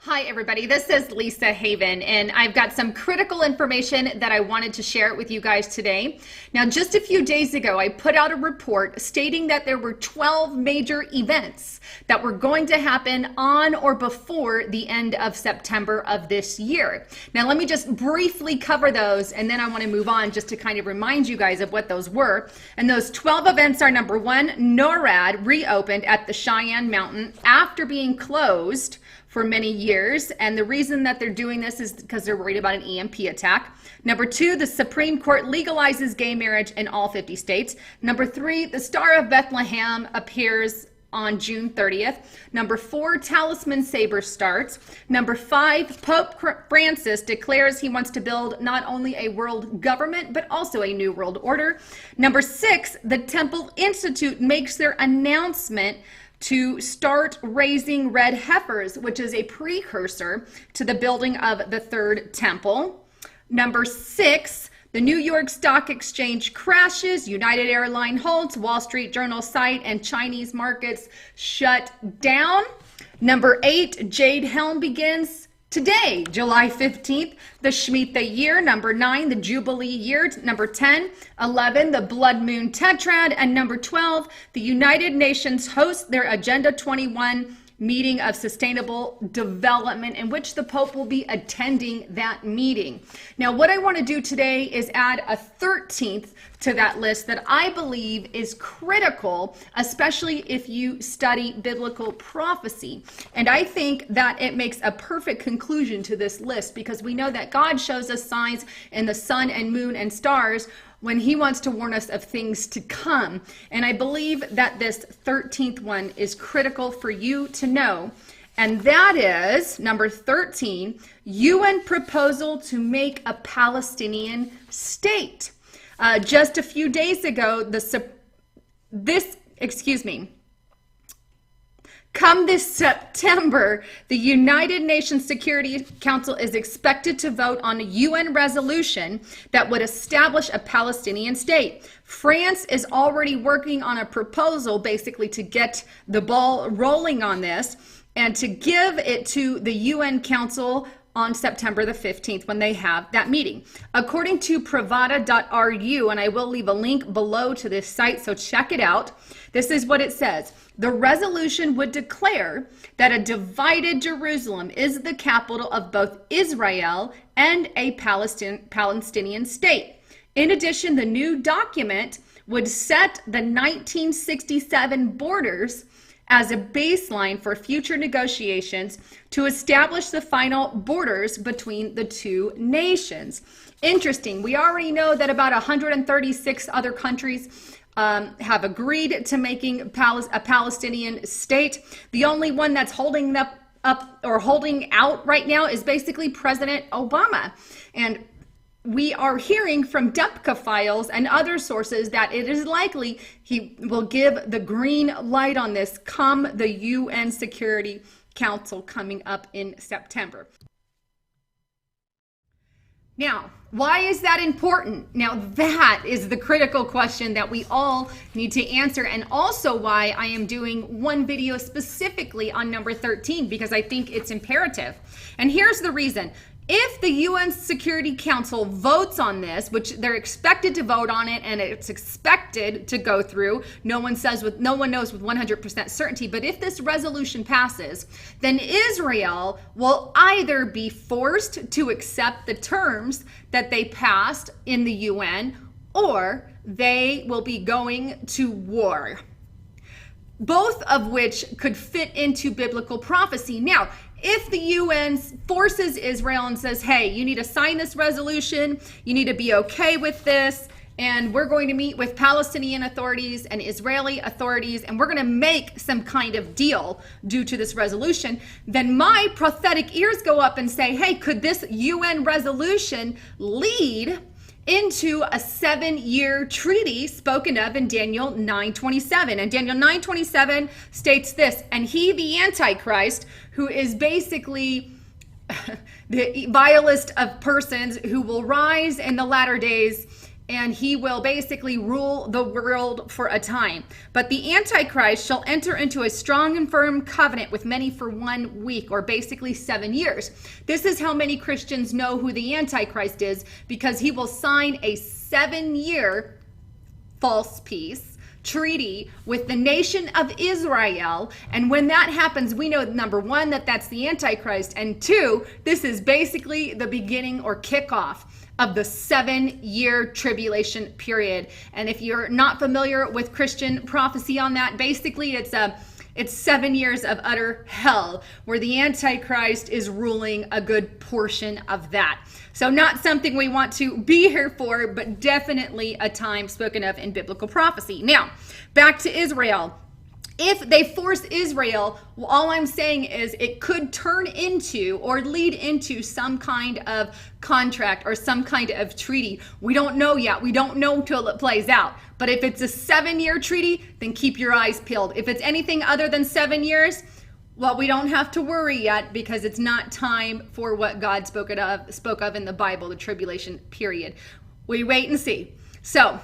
Hi, everybody. This is Lisa Haven, and I've got some critical information that I wanted to share with you guys today. Now, just a few days ago, I put out a report stating that there were 12 major events that were going to happen on or before the end of September of this year. Now, let me just briefly cover those, and then I want to move on just to kind of remind you guys of what those were. And those 12 events are: number one, NORAD reopened at the Cheyenne Mountain after being closed for many years, and the reason that they're doing this is because they're worried about an EMP attack. Number two, the Supreme Court legalizes gay marriage in all 50 states. Number three, the Star of Bethlehem appears on June 30th. Number four, Talisman Saber starts. Number five, Pope Francis declares he wants to build not only a world government, but also a new world order. Number six, the Temple Institute makes their announcement to start raising red heifers, which is a precursor to the building of the third temple. Number six, the New York Stock Exchange crashes, United Airlines halts, Wall Street Journal site, and Chinese markets shut down. Number eight, Jade Helm begins today, July 15th, the Shemitah year. Number nine, the Jubilee year. Number 10, 11, the Blood Moon Tetrad. And number 12, the United Nations hosts their Agenda 21 meeting of sustainable development, in which the Pope will be attending that meeting. Now, what I want to do today is add a 13th to that list that I believe is critical, especially if you study biblical prophecy. And I think that it makes a perfect conclusion to this list, because we know that God shows us signs in the sun and moon and stars when he wants to warn us of things to come. And I believe that this 13th one is critical for you to know. And that is number 13, UN proposal to make a Palestinian state. Just a few days ago, come this September, the United Nations Security Council is expected to vote on a UN resolution that would establish a Palestinian state. France is already working on a proposal basically to get the ball rolling on this and to give it to the UN Council on September the 15th when they have that meeting. According to Pravada.ru, and I will leave a link below to this site, so check it out. This is what it says. The resolution would declare that a divided Jerusalem is the capital of both Israel and a Palestinian state. In addition, the new document would set the 1967 borders as a baseline for future negotiations to establish the final borders between the two nations. Interesting. We already know that about 136 other countries have agreed to making a Palestinian state. The only one that's holding holding out right now is basically President Obama. And we are hearing from DEPCA files and other sources that it is likely he will give the green light on this come the UN Security Council coming up in September. Now, why is that important? Now, that is the critical question that we all need to answer, and also why I am doing one video specifically on number 13, because I think it's imperative. And here's the reason. If the UN Security Council votes on this, which they're expected to vote on it, and it's expected to go through, no one knows with 100% certainty, but if this resolution passes, then Israel will either be forced to accept the terms that they passed in the UN, or they will be going to war. Both of which could fit into biblical prophecy. Now, if the UN forces Israel and says, hey, you need to sign this resolution, you need to be okay with this, and we're going to meet with Palestinian authorities and Israeli authorities, and we're going to make some kind of deal due to this resolution, then my prophetic ears go up and say, hey, could this UN resolution lead into a 7-year treaty spoken of in Daniel 9:27. And Daniel 9:27 states this: and he, the Antichrist, who is basically the vilest of persons, who will rise in the latter days and he will basically rule the world for a time. But the Antichrist shall enter into a strong and firm covenant with many for 1 week, or basically 7 years. This is how many Christians know who the Antichrist is, because he will sign a 7-year false peace treaty with the nation of Israel. And when that happens, we know, number one, that that's the Antichrist, and two, this is basically the beginning or kickoff of the 7-year tribulation period. And if you're not familiar with Christian prophecy on that, basically it's 7 years of utter hell, where the Antichrist is ruling a good portion of that. So not something we want to be here for, but definitely a time spoken of in biblical prophecy. Now, back to Israel. If they force Israel, well, all I'm saying is it could turn into or lead into some kind of contract or some kind of treaty. We don't know yet. We don't know until it plays out. But if it's a 7-year treaty, then keep your eyes peeled. If it's anything other than 7 years, well, we don't have to worry yet, because it's not time for what God spoke of in the Bible, the tribulation period. We wait and see. So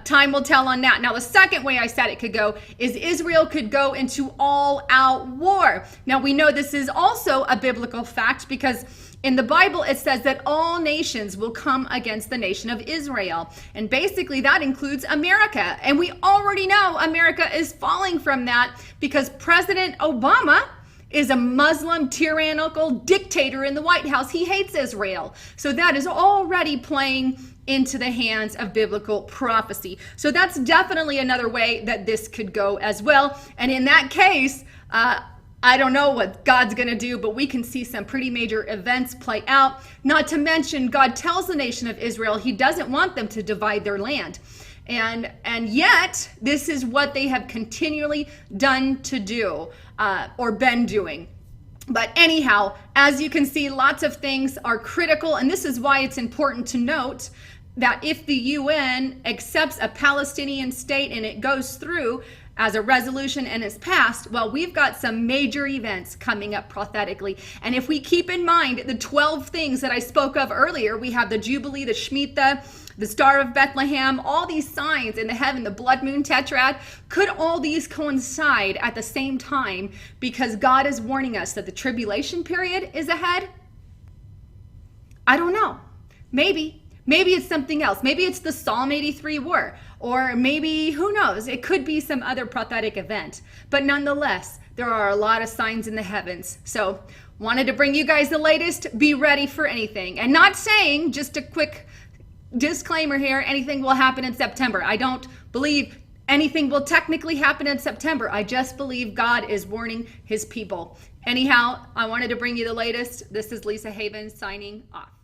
time will tell on that. Now, the second way I said it could go is Israel could go into all-out war. Now, we know this is also a biblical fact, because in the Bible, it says that all nations will come against the nation of Israel. And basically, that includes America. And we already know America is falling from that, because President Obama is a Muslim tyrannical dictator in the White House. He hates Israel. So that is already playing into the hands of biblical prophecy. So that's definitely another way that this could go as well. And in that case, I don't know what God's going to do, but we can see some pretty major events play out. Not to mention, God tells the nation of Israel he doesn't want them to divide their land. And yet, this is what they have continually done to do, or been doing. But anyhow, as you can see, lots of things are critical, and this is why it's important to note that if the UN accepts a Palestinian state and it goes through as a resolution and is passed, well, we've got some major events coming up prophetically. And if we keep in mind the 12 things that I spoke of earlier, we have the Jubilee, the Shemitah, the Star of Bethlehem, all these signs in the heaven, the blood moon tetrad, could all these coincide at the same time, because God is warning us that the tribulation period is ahead? I don't know. Maybe it's something else. Maybe it's the Psalm 83 war, or maybe, who knows, it could be some other prophetic event. But nonetheless, there are a lot of signs in the heavens. So wanted to bring you guys the latest. Be ready for anything. And not saying, just a quick disclaimer here, anything will happen in September. I don't believe anything will technically happen in September. I just believe God is warning his people. Anyhow, I wanted to bring you the latest. This is Lisa Havens signing off.